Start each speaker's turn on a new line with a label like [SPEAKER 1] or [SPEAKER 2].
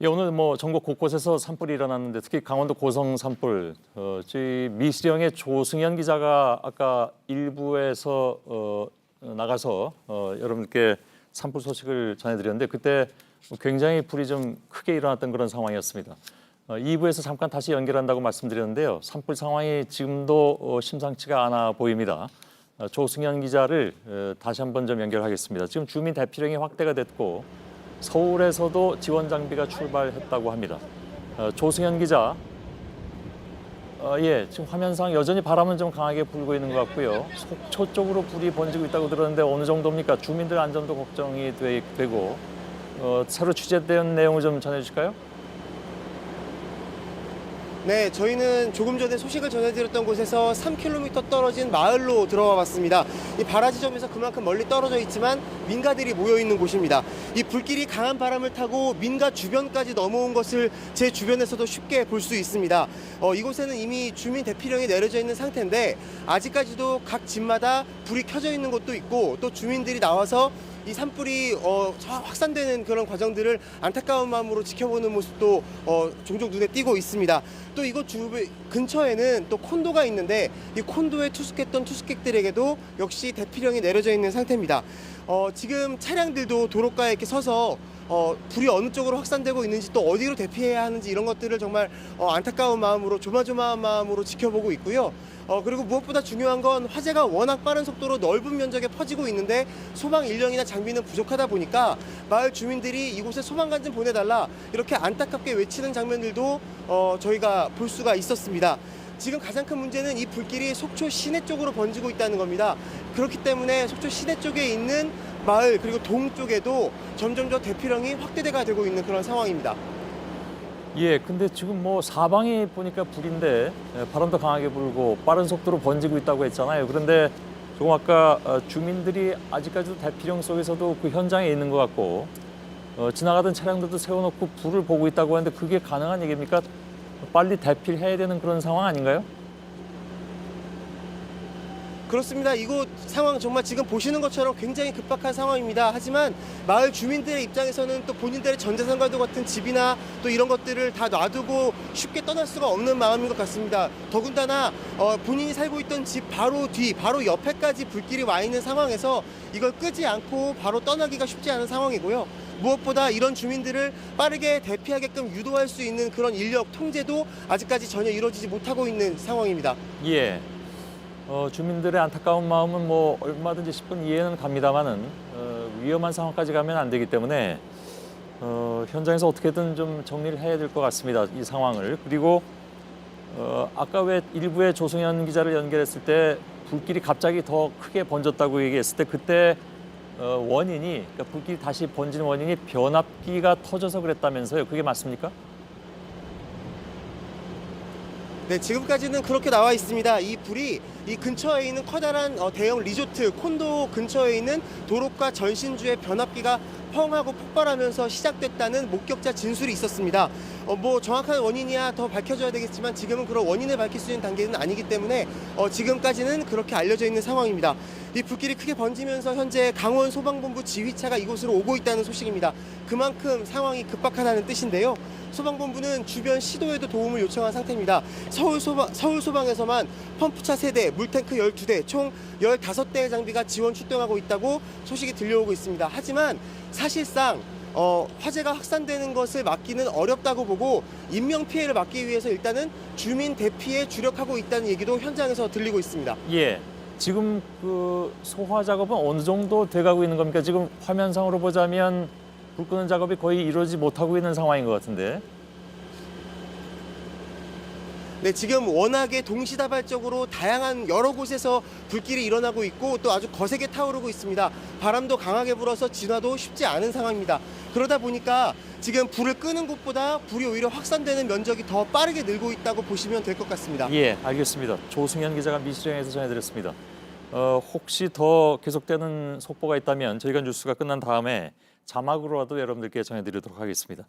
[SPEAKER 1] 예, 오늘 뭐 전국 곳곳에서 산불이 일어났는데 특히 강원도 고성 산불, 저희 미시령의 조승현 기자가 아까 일부에서 나가서 여러분께 산불 소식을 전해드렸는데 그때 굉장히 불이 좀 크게 일어났던 그런 상황이었습니다. 2부에서 잠깐 다시 연결한다고 말씀드렸는데요. 산불 상황이 지금도 심상치가 않아 보입니다. 조승현 기자를 다시 한번 좀 연결하겠습니다. 지금 주민 대피령이 확대가 됐고 서울에서도 지원 장비가 출발했다고 합니다. 조승현 기자, 예, 지금 화면상 여전히 바람은 좀 강하게 불고 있는 것 같고요. 속초 쪽으로 불이 번지고 있다고 들었는데 어느 정도입니까? 주민들 안전도 걱정이 되고 새로 취재된 내용을 좀 전해주실까요?
[SPEAKER 2] 네, 저희는 조금 전에 소식을 전해드렸던 곳에서 3km 떨어진 마을로 들어와 봤습니다. 이 발화지점에서 그만큼 멀리 떨어져 있지만 민가들이 모여 있는 곳입니다. 이 불길이 강한 바람을 타고 민가 주변까지 넘어온 것을 제 주변에서도 쉽게 볼 수 있습니다. 이곳에는 이미 주민 대피령이 내려져 있는 상태인데 아직까지도 각 집마다 불이 켜져 있는 곳도 있고 또 주민들이 나와서 이 산불이 확산되는 그런 과정들을 안타까운 마음으로 지켜보는 모습도 종종 눈에 띄고 있습니다. 또 이곳 근처에는 또 콘도가 있는데 이 콘도에 투숙했던 투숙객들에게도 역시 대피령이 내려져 있는 상태입니다. 지금 차량들도 도로가에 이렇게 서서 불이 어느 쪽으로 확산되고 있는지 또 어디로 대피해야 하는지 이런 것들을 정말 안타까운 마음으로 조마조마한 마음으로 지켜보고 있고요. 그리고 무엇보다 중요한 건 화재가 워낙 빠른 속도로 넓은 면적에 퍼지고 있는데 소방 인력이나 장비는 부족하다 보니까 마을 주민들이 이곳에 소방관 좀 보내달라 이렇게 안타깝게 외치는 장면들도 저희가 볼 수가 있었습니다. 지금 가장 큰 문제는 이 불길이 속초 시내 쪽으로 번지고 있다는 겁니다. 그렇기 때문에 속초 시내 쪽에 있는 마을 그리고 동 쪽에도 점점 더 대피령이 확대가 되고 있는 그런 상황입니다.
[SPEAKER 1] 예, 근데 지금 뭐 사방이 보니까 불인데 바람도 강하게 불고 빠른 속도로 번지고 있다고 했잖아요. 그런데 조금 아까 주민들이 아직까지도 대피령 속에서도 그 현장에 있는 것 같고 지나가던 차량들도 세워놓고 불을 보고 있다고 하는데 그게 가능한 얘기입니까? 빨리 대피를 해야 되는 그런 상황 아닌가요?
[SPEAKER 2] 그렇습니다. 이곳 상황 정말 지금 보시는 것처럼 굉장히 급박한 상황입니다. 하지만 마을 주민들의 입장에서는 또 본인들의 전 재산과도 같은 집이나 또 이런 것들을 다 놔두고 쉽게 떠날 수가 없는 마음인 것 같습니다. 더군다나 본인이 살고 있던 집 바로 뒤, 바로 옆에까지 불길이 와 있는 상황에서 이걸 끄지 않고 바로 떠나기가 쉽지 않은 상황이고요. 무엇보다 이런 주민들을 빠르게 대피하게끔 유도할 수 있는 그런 인력 통제도 아직까지 전혀 이루어지지 못하고 있는 상황입니다.
[SPEAKER 1] 예. 주민들의 안타까운 마음은 뭐 얼마든지 10분 이해는 갑니다만은 위험한 상황까지 가면 안 되기 때문에 현장에서 어떻게든 좀 정리를 해야 될 것 같습니다. 이 상황을. 그리고 아까 왜 일부에 조승현 기자를 연결했을 때 불길이 갑자기 더 크게 번졌다고 얘기했을 때 그때 원인이 그러니까 불길이 다시 번지는 원인이 변압기가 터져서 그랬다면서요. 그게 맞습니까?
[SPEAKER 2] 네, 지금까지는 그렇게 나와 있습니다. 이 불이 이 근처에 있는 커다란 대형 리조트 콘도 근처에 있는 도로가 전신주의 변압기가 펑 하고 폭발하면서 시작됐다는 목격자 진술이 있었습니다. 뭐 정확한 원인이야 더 밝혀져야 되겠지만 지금은 그런 원인을 밝힐 수 있는 단계는 아니기 때문에 지금까지는 그렇게 알려져 있는 상황입니다. 이 불길이 크게 번지면서 현재 강원 소방본부 지휘차가 이곳으로 오고 있다는 소식입니다. 그만큼 상황이 급박하다는 뜻인데요. 소방본부는 주변 시도에도 도움을 요청한 상태입니다. 서울소방에서만 펌프차 3대, 물탱크 12대, 총 15대의 장비가 지원 출동하고 있다고 소식이 들려오고 있습니다. 하지만 사실상 화재가 확산되는 것을 막기는 어렵다고 보고 인명피해를 막기 위해서 일단은 주민 대피에 주력하고 있다는 얘기도 현장에서 들리고 있습니다.
[SPEAKER 1] 예. 지금 그 소화 작업은 어느 정도 돼가고 있는 겁니까? 지금 화면상으로 보자면 불 끄는 작업이 거의 이루어지지 못하고 있는 상황인 것 같은데.
[SPEAKER 2] 네, 지금 워낙에 동시다발적으로 다양한 여러 곳에서 불길이 일어나고 있고 또 아주 거세게 타오르고 있습니다. 바람도 강하게 불어서 진화도 쉽지 않은 상황입니다. 그러다 보니까 지금 불을 끄는 곳보다 불이 오히려 확산되는 면적이 더 빠르게 늘고 있다고 보시면 될 것 같습니다.
[SPEAKER 1] 예, 알겠습니다. 조승현 기자가 미시령에서 전해드렸습니다. 혹시 더 계속되는 속보가 있다면 저희가 뉴스가 끝난 다음에 자막으로라도 여러분들께 전해드리도록 하겠습니다.